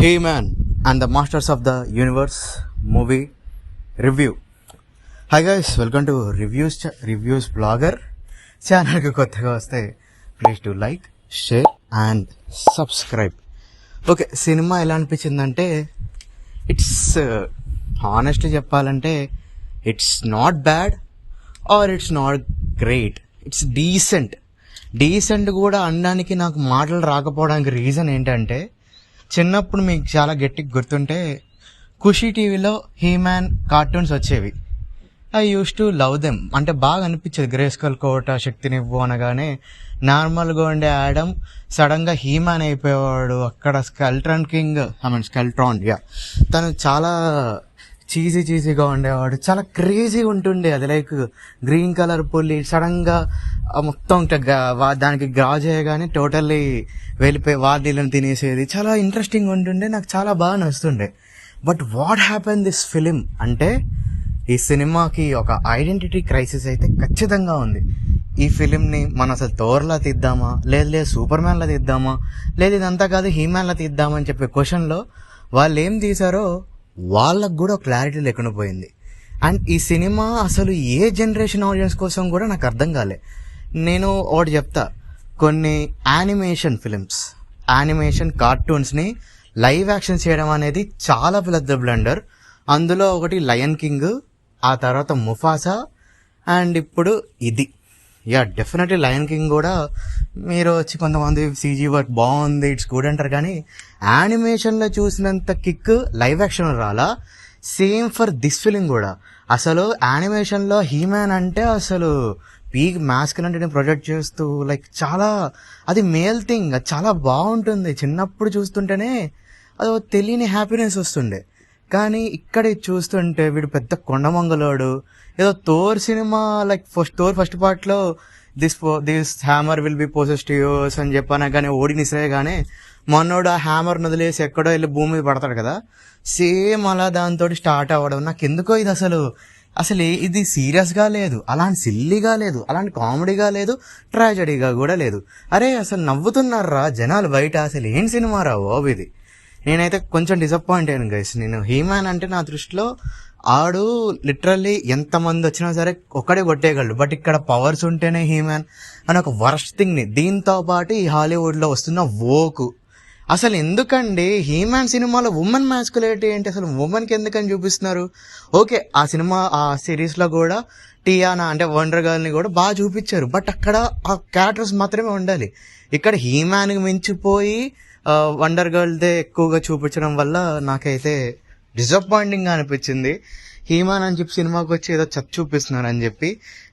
Hey Man and the Masters of the Universe movie review. Hi guys, welcome to reviews blogger channel కి కొత్తగా వస్తే please to like, share and subscribe. Okay, cinema ఎలా అనిపించిందంటే it's honestly చెప్పాలంటే it's not bad or it's not great, it's decent కూడా అనడానికి నాకు మాటలు రాకపోవడానికి రీజన్ ఏంటంటే, చిన్నప్పుడు మీకు చాలా గట్టిగా గుర్తుంటే ఖుషి టీవీలో హీమ్యాన్ కార్టూన్స్ వచ్చేవి. I use to love them. అంటే బాగా అనిపించేది. గ్రేస్కల్ కోట, శక్తినివ్వు అనగానే నార్మల్గా ఉండే యాడమ్ సడన్గా హీమ్యాన్ అయిపోయేవాడు. అక్కడ స్కెల్ట్రాన్ తను చాలా చీజీగా ఉండేవాడు. చాలా క్రేజీగా ఉంటుండే. అది లైక్ గ్రీన్ కలర్ పుల్లి సడన్గా మొత్తం దానికి గ్రా చేయగానే టోటల్లీ వెళ్ళిపోయి వార్డీలను తినేసేది. చాలా ఇంట్రెస్టింగ్ ఉంటుండే, నాకు చాలా బాగా నచ్చుతుండే. But what happen this film అంటే, ఈ సినిమాకి ఒక ఐడెంటిటీ క్రైసిస్ అయితే ఖచ్చితంగా ఉంది. ఈ ఫిలింని మనం అసలు థోర్లా తీద్దామా, లేదు సూపర్ మ్యాన్లా తీద్దామా, లేదు ఇదంతా కాదు హీమ్యాన్లా తీద్దామా అని చెప్పే క్వశ్చన్లో వాళ్ళు ఏం తీశారో వాళ్ళకు కూడా క్లారిటీ లేకుండా పోయింది. అండ్ ఈ సినిమా అసలు ఏ జనరేషన్ ఆడియన్స్ కోసం కూడా నాకు అర్థం కాలే. నేను ఒకటి చెప్తా, కొన్ని యానిమేషన్ కార్టూన్స్ని లైవ్ యాక్షన్ చేయడం అనేది చాలా పెద్ద బ్లండర్. అందులో ఒకటి లయన్ కింగ్, ఆ తర్వాత ముఫాసా, అండ్ ఇప్పుడు ఇది. డెఫినెట్లీ లయన్ కింగ్ కూడా మీరు వచ్చి కొంతమంది సీజీ వర్క్ బాగుంది, ఇట్స్ గుడ్ అంటారు, కానీ యానిమేషన్లో చూసినంత కిక్ లైవ్ యాక్షన్ రాలా. సేమ్ ఫర్ దిస్ ఫిలిం కూడా. అసలు యానిమేషన్లో హీమ్యాన్ అంటే అసలు పీక్ మాస్కులంటే ప్రొజెక్ట్ చేస్తూ లైక్ చాలా, అది మేల్ థింగ్, అది చాలా బాగుంటుంది. చిన్నప్పుడు చూస్తుంటేనే అది తెలియని హ్యాపీనెస్ వస్తుండే. కానీ ఇక్కడ చూస్తుంటే వీడు పెద్ద కొండమంగలోడు. ఏదో Thor cinema like Thor first పార్ట్లో this hammer will be possessed to use అని చెప్పాను, కానీ ఓడినిసరేగానే మొన్నోడు ఆ హ్యామర్ వదిలేసి ఎక్కడో వెళ్ళి భూమి మీద పడతాడు కదా, సేమ్ అలా దాంతో స్టార్ట్ అవ్వడం. నాకు ఎందుకో ఇది అసలు ఇది సీరియస్గా లేదు, అలాంటి సిల్లీగా లేదు, అలాంటి కామెడీగా లేదు, ట్రాజడీగా కూడా లేదు. అరే అసలు నవ్వుతున్నారా జనాలు బయట, అసలు ఏం సినిమా రా బాబు ఇది. నేనైతే కొంచెం డిసప్పాయింట్ అయ్యాను గైస్. నేను హీమ్యాన్ అంటే నా దృష్టిలో ఆడు లిటరల్లీ ఎంతమంది వచ్చినా సరే ఒక్కడే కొట్టేయగలడు. బట్ ఇక్కడ పవర్స్ ఉంటేనే హీమ్యాన్ అని ఒక వర్స్ట్ థింగ్ని. దీంతో పాటు ఈ హాలీవుడ్లో వస్తున్న వోకు, అసలు ఎందుకండి హీమ్యాన్ సినిమాలో ఉమెన్ మ్యాస్కులేటీ ఏంటి, అసలు ఉమెన్కి ఎందుకని చూపిస్తున్నారు? ఓకే, ఆ సిరీస్లో కూడా టియానా అంటే వండర్ గర్ల్ని కూడా బాగా చూపించారు, బట్ అక్కడ ఆ క్యారెక్టర్స్ మాత్రమే ఉండాలి. ఇక్కడ హీమ్యాన్కి మించిపోయి వండర్ గర్ల్దే ఎక్కువగా చూపించడం వల్ల నాకైతే డిసప్పాయింటింగ్గా అనిపించింది. హీమ్యాన్ అని చెప్పి సినిమాకి వచ్చి ఏదో చూపిస్తున్నారు అని చెప్పి.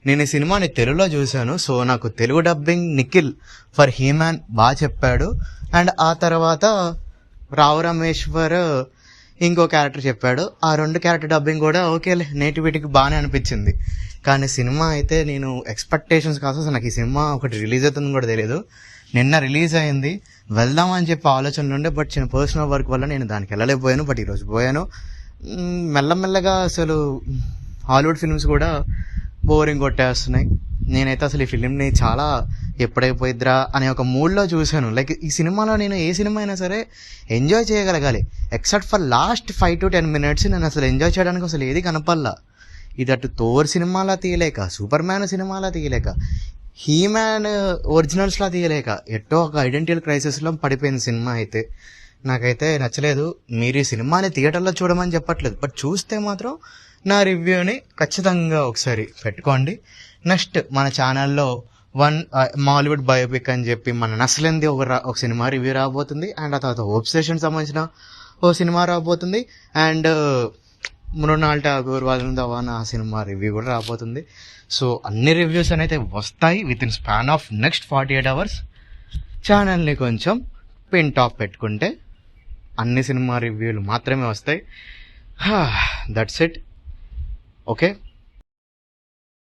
నేను ఈ సినిమాని తెలుగులో చూశాను, సో నాకు Telugu dubbing Nikhil for He-Man బాగా చెప్పాడు. అండ్ ఆ తర్వాత రావు రమేశ్వర్ ఇంకో క్యారెక్టర్ చెప్పాడు. ఆ రెండు క్యారెక్టర్ డబ్బింగ్ కూడా ఓకేలే, నేటివిటీకి బాగానే అనిపించింది. కానీ సినిమా అయితే నేను ఎక్స్పెక్టేషన్స్ కాదు, అసలు నాకు ఈ సినిమా ఒకటి రిలీజ్ అవుతుందని కూడా తెలియదు. నిన్న రిలీజ్ అయింది, వెళ్దామని చెప్పి ఆలోచనలు ఉండే, బట్ చిన్న పర్సనల్ వర్క్ వల్ల నేను దానికి వెళ్ళలేకపోయాను. బట్ ఈరోజు పోయాను. మెల్లమెల్లగా అసలు హాలీవుడ్ ఫిల్మ్స్ కూడా బోరింగ్ కొట్టేస్తున్నాయి. నేనైతే అసలు ఈ ఫిలింని చాలా ఎప్పుడైపోయిద్రా అనే ఒక మూడ్లో చూశాను. లైక్ ఈ సినిమాలో నేను ఏ సినిమా అయినా సరే ఎంజాయ్ చేయగలగాలి, except for last 5 to 10 minutes నేను అసలు ఎంజాయ్ చేయడానికి అసలు ఏది కనపల్లా. ఇది అటు థోర్ సినిమాలా తీయలేక, సూపర్ మ్యాన్ సినిమాలా తీయలేక, హీమ్యాన్ ఒరిజినల్స్లా తీయలేక, ఎట్టో ఒక ఐడెంటిటీ క్రైసిస్లో పడిపోయింది సినిమా. అయితే నాకైతే నచ్చలేదు. మీరు ఈ సినిమాని థియేటర్లో చూడమని చెప్పట్లేదు, బట్ చూస్తే మాత్రం నా రివ్యూని ఖచ్చితంగా ఒకసారి పెట్టుకోండి. నెక్స్ట్ మన ఛానల్లో మాలీవుడ్ బయోపిక్ అని చెప్పి మన నస్లంది ఒక సినిమా రివ్యూ రాబోతుంది. అండ్ ఆ తర్వాత ఓబ్సెషన్ సంబంధించిన ఓ సినిమా రాబోతుంది. అండ్ మృణాల్ ఠాగూర్ వాళ్ళ ఆ సినిమా రివ్యూ కూడా రాబోతుంది. సో అన్ని రివ్యూస్ అయితే వస్తాయి with in span of next 48 hours. ఛానల్ని కొంచెం పిన్ టాప్ పెట్టుకుంటే అన్ని సినిమా రివ్యూలు మాత్రమే వస్తాయి. That's it. ఓకే.